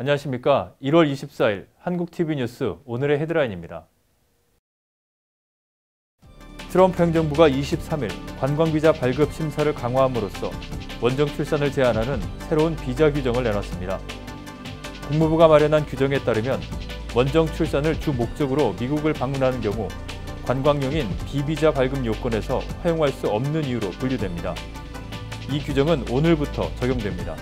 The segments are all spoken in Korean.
안녕하십니까. 1월 24일 한국TV뉴스 오늘의 헤드라인입니다. 트럼프 행정부가 23일 관광비자 발급 심사를 강화함으로써 원정 출산을 제한하는 새로운 비자 규정을 내놨습니다. 국무부가 마련한 규정에 따르면 원정 출산을 주 목적으로 미국을 방문하는 경우 관광용인 비비자 발급 요건에서 허용할 수 없는 이유로 분류됩니다. 이 규정은 오늘부터 적용됩니다.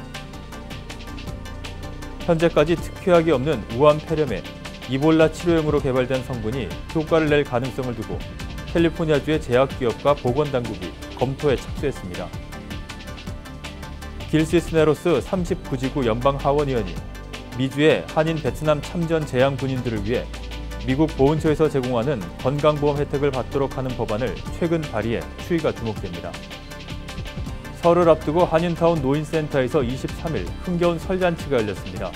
현재까지 특효약이 없는 우한 폐렴에 이볼라 치료용으로 개발된 성분이 효과를 낼 가능성을 두고 캘리포니아주의 제약기업과 보건당국이 검토에 착수했습니다. 길 시스네로스 39지구 연방하원의원이 미주의 한인 베트남 참전 재향 군인들을 위해 미국 보훈처에서 제공하는 건강보험 혜택을 받도록 하는 법안을 최근 발의해 추이가 주목됩니다. 설을 앞두고 한인타운 노인센터에서 23일 흥겨운 설잔치가 열렸습니다.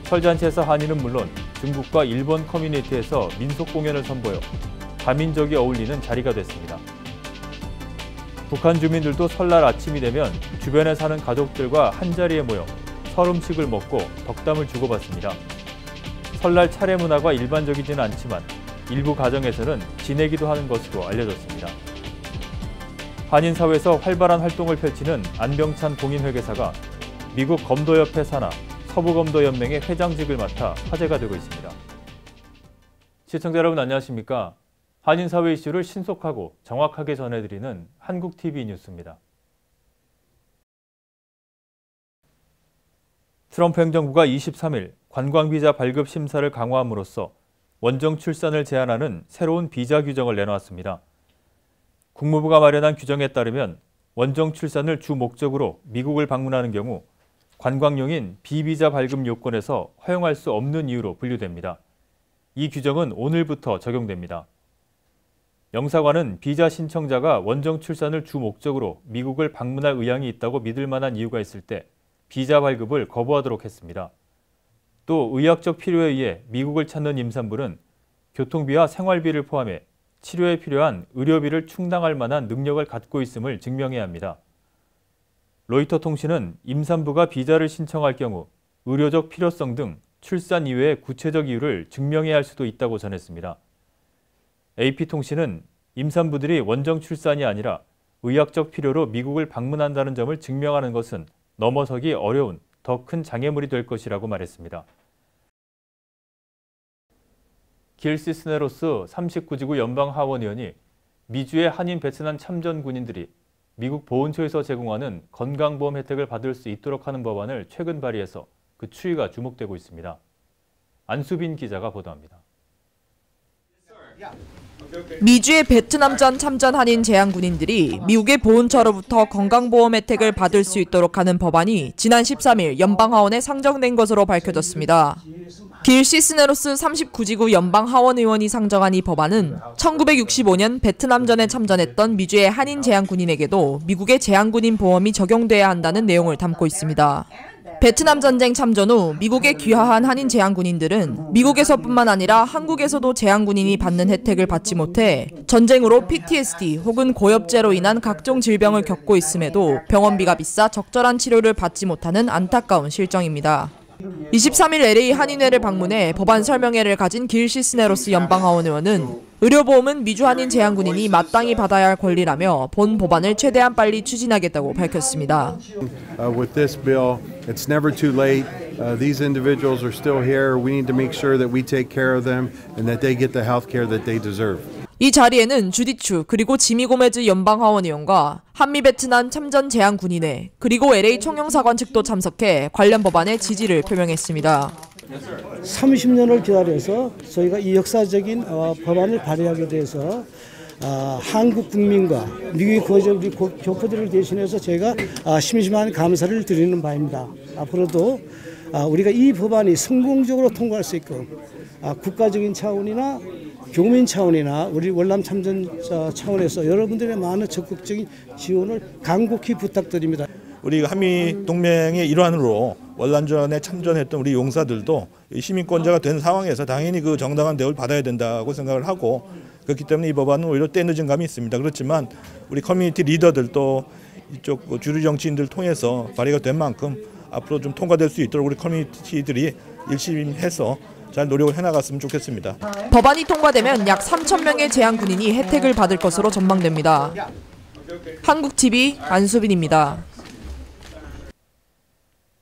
설잔치에서 한인은 물론 중국과 일본 커뮤니티에서 민속 공연을 선보여 다민족이 어울리는 자리가 됐습니다. 북한 주민들도 설날 아침이 되면 주변에 사는 가족들과 한자리에 모여 설 음식을 먹고 덕담을 주고받습니다. 설날 차례 문화가 일반적이지는 않지만 일부 가정에서는 지내기도 하는 것으로 알려졌습니다. 한인사회에서 활발한 활동을 펼치는 안병찬 공인회계사가 미국 검도협회 산하 서부검도연맹의 회장직을 맡아 화제가 되고 있습니다. 시청자 여러분 안녕하십니까? 한인사회 이슈를 신속하고 정확하게 전해드리는 한국TV 뉴스입니다. 트럼프 행정부가 23일 관광비자 발급 심사를 강화함으로써 원정 출산을 제한하는 새로운 비자 규정을 내놓았습니다. 국무부가 마련한 규정에 따르면 원정 출산을 주 목적으로 미국을 방문하는 경우 관광용인 비비자 발급 요건에서 허용할 수 없는 이유로 분류됩니다. 이 규정은 오늘부터 적용됩니다. 영사관은 비자 신청자가 원정 출산을 주 목적으로 미국을 방문할 의향이 있다고 믿을 만한 이유가 있을 때 비자 발급을 거부하도록 했습니다. 또 의학적 필요에 의해 미국을 찾는 임산부는 교통비와 생활비를 포함해 치료에 필요한 의료비를 충당할 만한 능력을 갖고 있음을 증명해야 합니다. 로이터 통신은 임산부가 비자를 신청할 경우 의료적 필요성 등 출산 이외의 구체적 이유를 증명해야 할 수도 있다고 전했습니다. AP통신은 임산부들이 원정 출산이 아니라 의학적 필요로 미국을 방문한다는 점을 증명하는 것은 넘어서기 어려운 더 큰 장애물이 될 것이라고 말했습니다. 길 시스네로스 39지구 연방하원의원이 미주의 한인 베트남 참전 군인들이 미국 보훈처에서 제공하는 건강보험 혜택을 받을 수 있도록 하는 법안을 최근 발의해서 그 추이가 주목되고 있습니다. 안수빈 기자가 보도합니다. 미주의 베트남전 참전 한인 재향 군인들이 미국의 보훈처로부터 건강보험 혜택을 받을 수 있도록 하는 법안이 지난 13일 연방하원에 상정된 것으로 밝혀졌습니다. 길 시스네로스 39지구 연방하원 의원이 상정한 이 법안은 1965년 베트남전에 참전했던 미주의 한인 재향 군인에게도 미국의 재향 군인 보험이 적용돼야 한다는 내용을 담고 있습니다. 베트남 전쟁 참전 후 미국에 귀화한 한인 재향 군인들은 미국에서뿐만 아니라 한국에서도 재향 군인이 받는 혜택을 받지 못해 전쟁으로 PTSD 혹은 고엽제로 인한 각종 질병을 겪고 있음에도 병원비가 비싸 적절한 치료를 받지 못하는 안타까운 실정입니다. 23일 LA 한인회를 방문해 법안 설명회를 가진 길 시스네로스 연방하원 의원은 의료보험은 미주 한인 재향 군인이 마땅히 받아야 할 권리라며 본 법안을 최대한 빨리 추진하겠다고 밝혔습니다. With this bill, it's never too late. These individuals are still here. We need to make sure that we take care of them and that they get the health care that they deserve. 이 자리에는 주디 추 그리고 지미 고메즈 연방하원 의원과 한미 베트남 참전 재향 군인회 그리고 LA 총영사관 측도 참석해 관련 법안에 지지를 표명했습니다. 30년을 기다려서 저희가 이 역사적인 법안을 발의하게 돼서 한국 국민과 미국에 거주한 우리 교포들을 대신해서 제가 심심한 감사를 드리는 바입니다. 앞으로도 우리가 이 법안이 성공적으로 통과할 수 있고 국가적인 차원이나 교민 차원이나 우리 월남 참전 차원에서 여러분들의 많은 적극적인 지원을 간곡히 부탁드립니다. 우리 한미 동맹의 일환으로 월남전에 참전했던 우리 용사들도 시민권자가 된 상황에서 당연히 그 정당한 대우를 받아야 된다고 생각을 하고 그렇기 때문에 이 법안은 오히려 때늦은 감이 있습니다. 그렇지만 우리 커뮤니티 리더들도 이쪽 주류 정치인들 통해서 발의가 된 만큼 앞으로 좀 통과될 수 있도록 우리 커뮤니티들이 열심히 해서 잘 노력을 해나갔으면 좋겠습니다. 법안이 통과되면 약 3,000명의 재향 군인이 혜택을 받을 것으로 전망됩니다. 한국TV 안수빈입니다.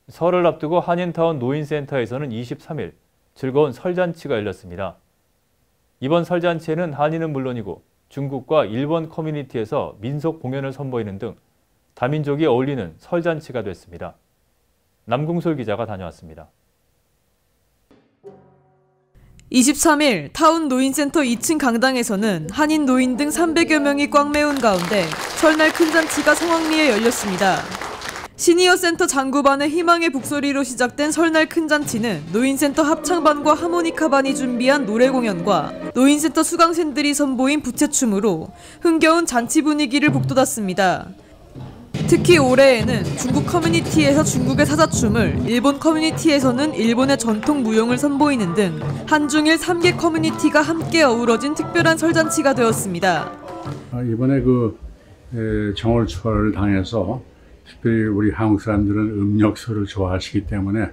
설을 앞두고 한인타운 노인센터에서는 23일 즐거운 설잔치가 열렸습니다. 이번 설잔치에는 한인은 물론이고 중국과 일본 커뮤니티에서 민속 공연을 선보이는 등 다민족이 어울리는 설잔치가 됐습니다. 남궁솔 기자가 다녀왔습니다. 23일 타운 노인센터 2층 강당에서는 한인 노인 등 300여 명이 꽉 메운 가운데 설날 큰 잔치가 성황리에 열렸습니다. 시니어 센터 장구반의 희망의 북소리로 시작된 설날 큰 잔치는 노인센터 합창반과 하모니카반이 준비한 노래 공연과 노인센터 수강생들이 선보인 부채춤으로 흥겨운 잔치 분위기를 북돋았습니다. 특히 올해에는 중국 커뮤니티에서 중국의 사자춤을, 일본 커뮤니티에서는 일본의 전통 무용을 선보이는 등 한중일 3개 커뮤니티가 함께 어우러진 특별한 설잔치가 되었습니다. 이번에 정월철을 당해서 특별히 우리 한국 사람들은 음력설을 좋아하시기 때문에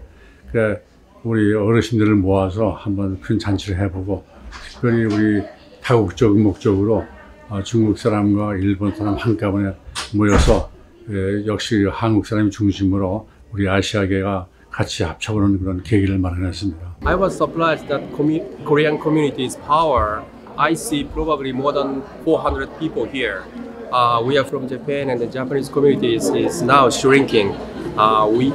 우리 어르신들을 모아서 한번 큰 잔치를 해보고 특별히 우리 다국적 목적으로 중국 사람과 일본 사람 한꺼번에 모여서 역시 한국 사람이 중심으로 우리 아시아계가 같이 합쳐보는 그런 계기를 마련했습니다. I was surprised that Korean community's power. I see probably more than 400 people here. We are from Japan and the Japanese community is now shrinking.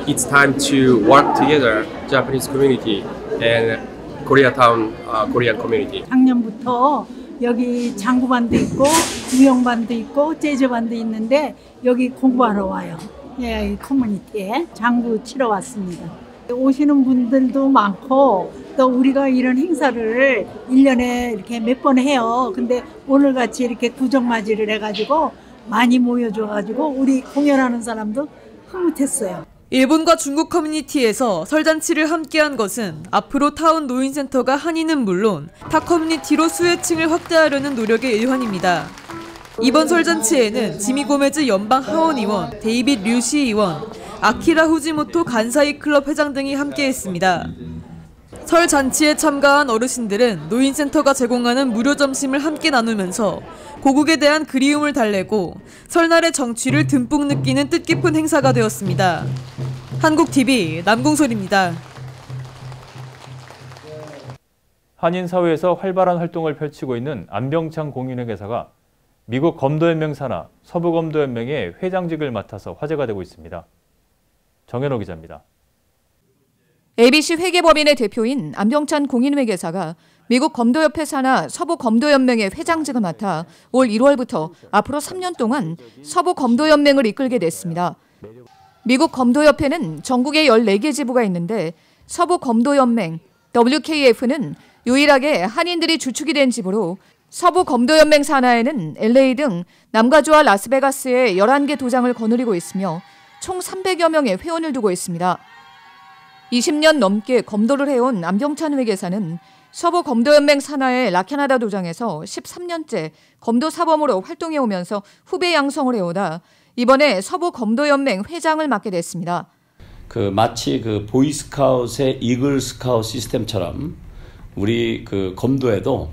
It's time to work together, Japanese community and Koreatown Korean community. 작년부터 여기 장구반도 있고 무용반도 있고 재즈반도 있는데 여기 공부하러 와요. 예, 커뮤니티에 장구 치러 왔습니다. 오시는 분들도 많고 또 우리가 이런 행사를 1년에 이렇게 몇 번 해요. 근데 오늘같이 이렇게 구정맞이를 해가지고 많이 모여줘가지고 우리 공연하는 사람도 흐뭇했어요. 일본과 중국 커뮤니티에서 설잔치를 함께한 것은 앞으로 타운 노인센터가 한인은 물론 타 커뮤니티로 수혜층을 확대하려는 노력의 일환입니다. 이번 설잔치에는 지미 고메즈 연방 하원의원, 데이빗 류시 의원, 아키라 후지모토 간사이 클럽 회장 등이 함께했습니다. 설 잔치에 참가한 어르신들은 노인센터가 제공하는 무료 점심을 함께 나누면서 고국에 대한 그리움을 달래고 설날의 정취를 듬뿍 느끼는 뜻깊은 행사가 되었습니다. 한국TV 남궁솔입니다. 한인 사회에서 활발한 활동을 펼치고 있는 안병찬 공인회계사가 미국 검도연맹 산하 서부검도연맹의 회장직을 맡아서 화제가 되고 있습니다. 정현호 기자입니다. ABC 회계법인의 대표인 안병찬 공인회계사가 미국 검도협회 산하 서부검도연맹의 회장직을 맡아 올 1월부터 앞으로 3년 동안 서부검도연맹을 이끌게 됐습니다. 미국 검도협회는 전국에 14개 지부가 있는데 서부검도연맹 WKF는 유일하게 한인들이 주축이 된 지부로 서부검도연맹 산하에는 LA 등 남가주와 라스베가스에 11개 도장을 거느리고 있으며 총 300여 명의 회원을 두고 있습니다. 20년 넘게 검도를 해온 안병찬 회계사는 서부검도연맹 산하의 라캐나다 도장에서 13년째 검도 사범으로 활동해오면서 후배 양성을 해오다 이번에 서부검도연맹 회장을 맡게 됐습니다. 마치 보이스카웃의 이글스카웃 시스템처럼 우리 검도에도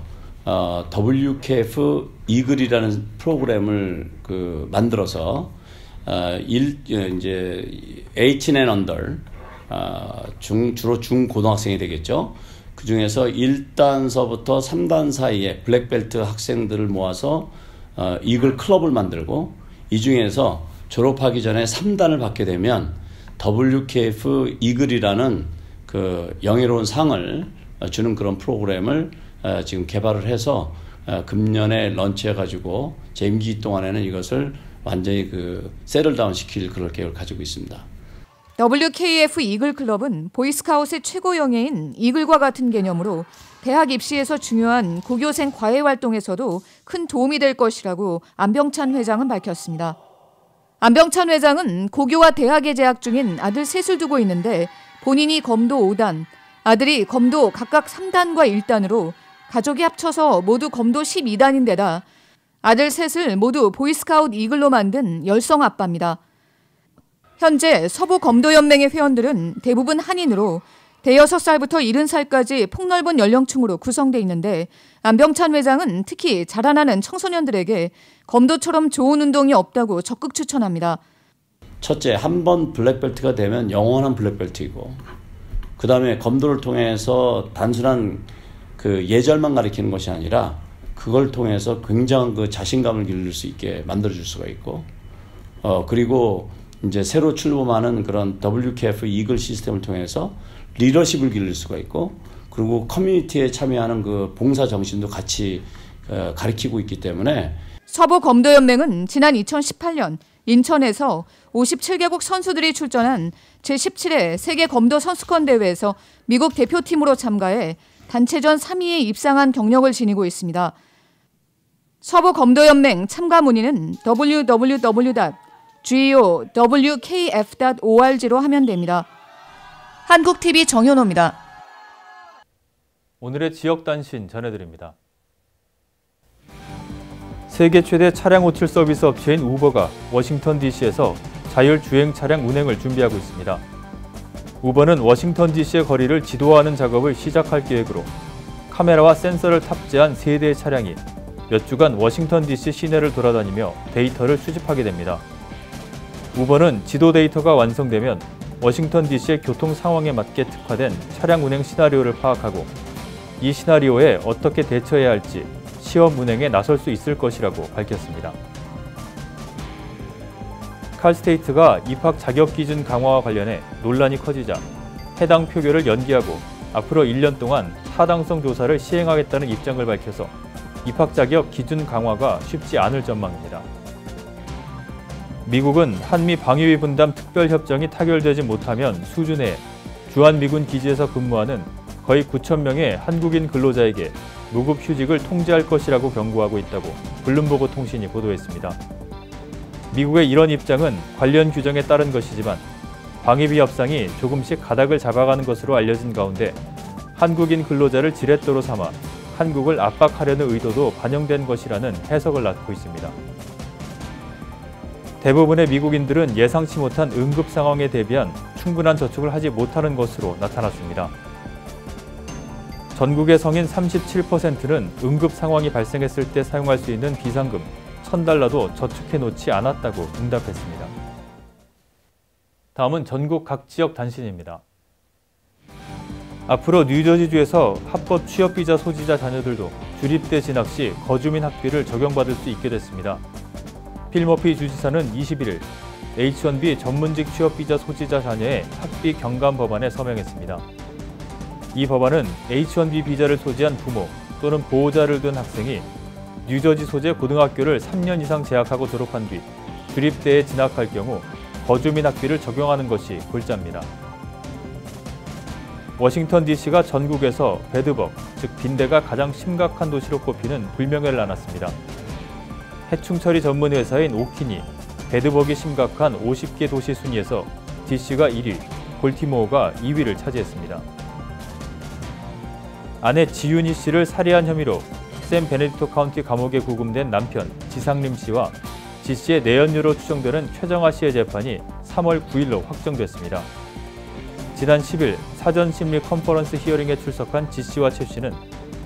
WKF 이글이라는 프로그램을 만들어서 이제 18 and under 주로 중고등학생이 되겠죠. 그 중에서 1단서부터 3단 사이에 블랙벨트 학생들을 모아서 이글 클럽을 만들고 이 중에서 졸업하기 전에 3단을 받게 되면 WKF 이글이라는 영예로운 상을 주는 그런 프로그램을 지금 개발을 해서 금년에 런치해가지고 제 임기 동안에는 이것을 완전히 세틀다운 시킬 그런 계획을 가지고 있습니다. WKF 이글 클럽은 보이스카웃의 최고 영예인 이글과 같은 개념으로 대학 입시에서 중요한 고교생 과외 활동에서도 큰 도움이 될 것이라고 안병찬 회장은 밝혔습니다. 안병찬 회장은 고교와 대학에 재학 중인 아들 셋을 두고 있는데 본인이 검도 5단, 아들이 검도 각각 3단과 1단으로 가족이 합쳐서 모두 검도 12단인데다 아들 셋을 모두 보이스카웃 이글로 만든 열성 아빠입니다. 현재 서부 검도연맹의 회원들은 대부분 한인으로 대여섯 살부터 70살까지 폭넓은 연령층으로 구성돼 있는데 안병찬 회장은 특히 자라나는 청소년들에게 검도처럼 좋은 운동이 없다고 적극 추천합니다. 첫째, 한 번 블랙벨트가 되면 영원한 블랙벨트이고, 그 다음에 검도를 통해서 단순한 그 예절만 가리키는 것이 아니라 그걸 통해서 굉장한 그 자신감을 기를 수 있게 만들어줄 수가 있고, 그리고 이제 새로 출범하는 그런 WKF 이글 시스템을 통해서 리더십을 기를 수가 있고, 그리고 커뮤니티에 참여하는 그 봉사 정신도 같이 가리키고 있기 때문에 서부 검도연맹은 지난 2018년 인천에서 57개국 선수들이 출전한 제17회 세계 검도 선수권 대회에서 미국 대표팀으로 참가해 단체전 3위에 입상한 경력을 지니고 있습니다. 서부 검도연맹 참가 문의는 www.gowkf.org로 하면 됩니다. 한국TV 정현호입니다. 오늘의 지역 단신 전해드립니다. 세계 최대 차량 호출 서비스 업체인 우버가 워싱턴 DC에서 자율주행 차량 운행을 준비하고 있습니다. 우버는 워싱턴 DC의 거리를 지도화하는 작업을 시작할 계획으로 카메라와 센서를 탑재한 3대의 차량이 몇 주간 워싱턴 DC 시내를 돌아다니며 데이터를 수집하게 됩니다. 우버는 지도 데이터가 완성되면 워싱턴 DC의 교통 상황에 맞게 특화된 차량 운행 시나리오를 파악하고 이 시나리오에 어떻게 대처해야 할지 시험 운행에 나설 수 있을 것이라고 밝혔습니다. 칼스테이트가 입학 자격 기준 강화와 관련해 논란이 커지자 해당 표결을 연기하고 앞으로 1년 동안 타당성 조사를 시행하겠다는 입장을 밝혀서 입학 자격 기준 강화가 쉽지 않을 전망입니다. 미국은 한미 방위비 분담 특별협정이 타결되지 못하면 수주 내에 주한미군 기지에서 근무하는 거의 9,000명의 한국인 근로자에게 무급 휴직을 통제할 것이라고 경고하고 있다고 블룸버그 통신이 보도했습니다. 미국의 이런 입장은 관련 규정에 따른 것이지만 방위비 협상이 조금씩 가닥을 잡아가는 것으로 알려진 가운데 한국인 근로자를 지렛대로 삼아 한국을 압박하려는 의도도 반영된 것이라는 해석을 낳고 있습니다. 대부분의 미국인들은 예상치 못한 응급 상황에 대비한 충분한 저축을 하지 못하는 것으로 나타났습니다. 전국의 성인 37%는 응급 상황이 발생했을 때 사용할 수 있는 비상금 $1,000도 저축해 놓지 않았다고 응답했습니다. 다음은 전국 각 지역 단신입니다. 앞으로 뉴저지주에서 합법 취업비자 소지자 자녀들도 주립대 진학 시 거주민 학비를 적용받을 수 있게 됐습니다. 필 머피 주지사는 21일 H-1B 전문직 취업비자 소지자 자녀의 학비 경감 법안에 서명했습니다. 이 법안은 H-1B 비자를 소지한 부모 또는 보호자를 둔 학생이 뉴저지 소재 고등학교를 3년 이상 재학하고 졸업한 뒤 주립대에 진학할 경우 거주민 학비를 적용하는 것이 골자입니다. 워싱턴 DC가 전국에서 배드벅, 즉 빈대가 가장 심각한 도시로 꼽히는 불명예를 안았습니다. 해충 처리 전문 회사인 오킨이 배드벅이 심각한 50개 도시 순위에서 DC가 1위, 볼티모어가 2위를 차지했습니다. 아내 지윤희 씨를 살해한 혐의로 샘 베네딕토 카운티 감옥에 구금된 남편 지상림 씨와 지 씨의 내연녀로 추정되는 최정아 씨의 재판이 3월 9일로 확정됐습니다. 지난 10일 사전 심리 컨퍼런스 히어링에 출석한 지 씨와 최 씨는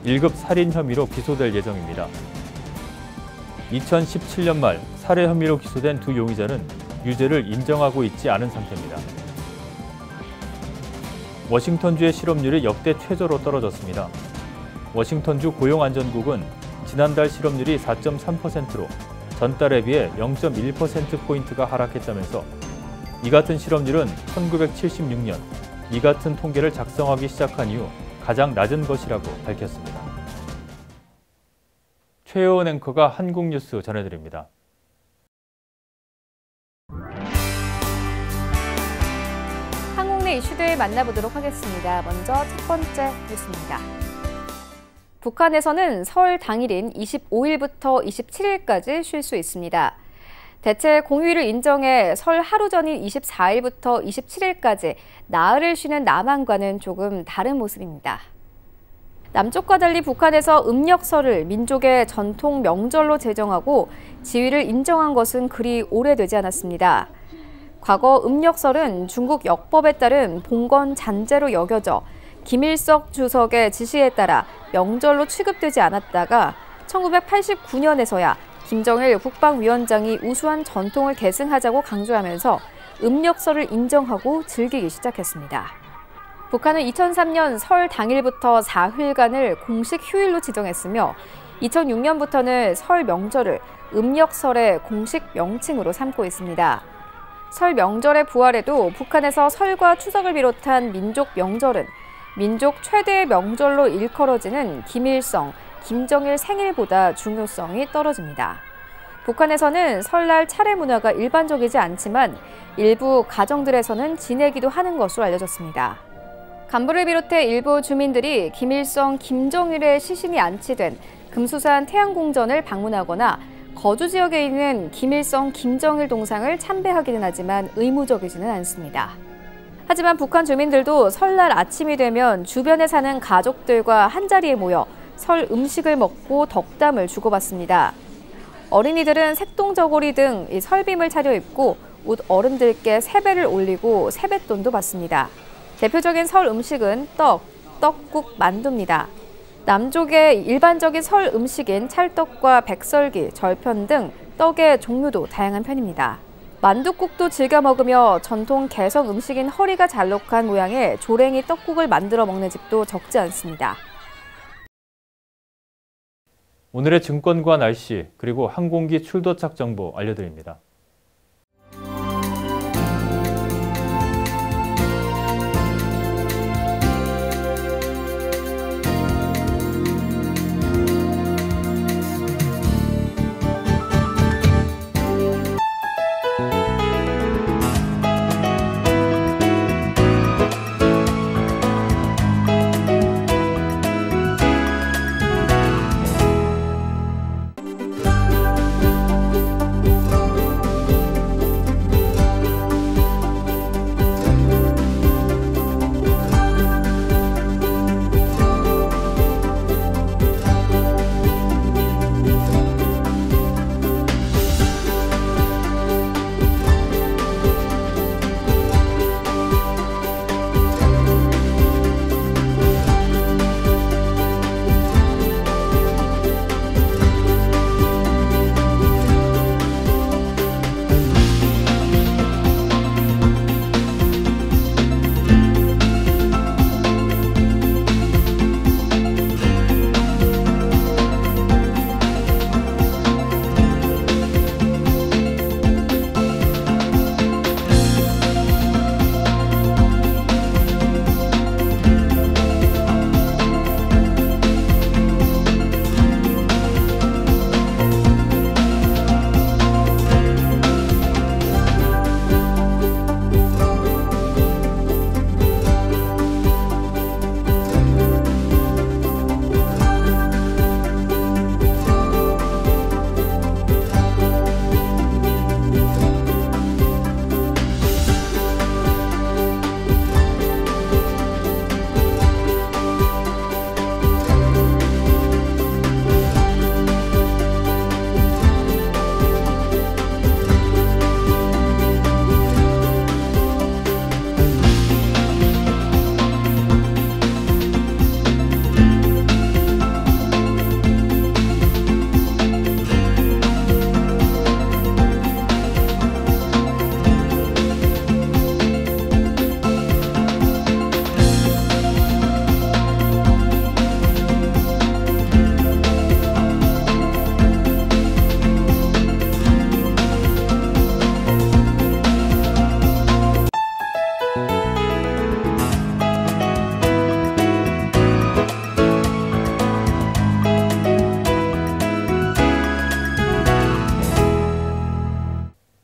1급 살인 혐의로 기소될 예정입니다. 2017년 말 살해 혐의로 기소된 두 용의자는 유죄를 인정하고 있지 않은 상태입니다. 워싱턴주의 실업률이 역대 최저로 떨어졌습니다. 워싱턴주 고용안전국은 지난달 실업률이 4.3%로 전달에 비해 0.1%포인트가 하락했다면서 이 같은 실업률은 1976년 이 같은 통계를 작성하기 시작한 이후 가장 낮은 것이라고 밝혔습니다. 최혜원 앵커가 한국뉴스 전해드립니다. 한국 내 이슈들 만나보도록 하겠습니다. 먼저 첫 번째 뉴스입니다. 북한에서는 설 당일인 25일부터 27일까지 쉴 수 있습니다. 대체 공휴일을 인정해 설 하루 전인 24일부터 27일까지 나흘을 쉬는 남한과는 조금 다른 모습입니다. 남쪽과 달리 북한에서 음력설을 민족의 전통 명절로 제정하고 지위를 인정한 것은 그리 오래되지 않았습니다. 과거 음력설은 중국 역법에 따른 봉건 잔재로 여겨져 김일성 주석의 지시에 따라 명절로 취급되지 않았다가 1989년에서야 김정일 국방위원장이 우수한 전통을 계승하자고 강조하면서 음력설을 인정하고 즐기기 시작했습니다. 북한은 2003년 설 당일부터 사흘간을 공식 휴일로 지정했으며 2006년부터는 설 명절을 음력설의 공식 명칭으로 삼고 있습니다. 설 명절의 부활에도 북한에서 설과 추석을 비롯한 민족 명절은 민족 최대의 명절로 일컬어지는 김일성, 김정일 생일보다 중요성이 떨어집니다. 북한에서는 설날 차례 문화가 일반적이지 않지만 일부 가정들에서는 지내기도 하는 것으로 알려졌습니다. 간부를 비롯해 일부 주민들이 김일성, 김정일의 시신이 안치된 금수산 태양궁전을 방문하거나 거주 지역에 있는 김일성, 김정일 동상을 참배하기는 하지만 의무적이지는 않습니다. 하지만 북한 주민들도 설날 아침이 되면 주변에 사는 가족들과 한자리에 모여 설 음식을 먹고 덕담을 주고받습니다. 어린이들은 색동저고리 등 설빔을 차려입고 웃 어른들께 세배를 올리고 세뱃돈도 받습니다. 대표적인 설 음식은 떡국, 만두입니다. 남쪽의 일반적인 설 음식인 찰떡과 백설기, 절편 등 떡의 종류도 다양한 편입니다. 만둣국도 즐겨 먹으며 전통 개성 음식인 허리가 잘록한 모양의 조랭이 떡국을 만들어 먹는 집도 적지 않습니다. 오늘의 증권과 날씨, 그리고 항공기 출도착 정보 알려드립니다.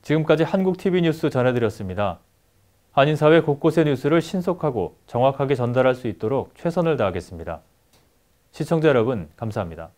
지금까지 한국TV뉴스 전해드렸습니다. 한인사회 곳곳의 뉴스를 신속하고 정확하게 전달할 수 있도록 최선을 다하겠습니다. 시청자 여러분, 감사합니다.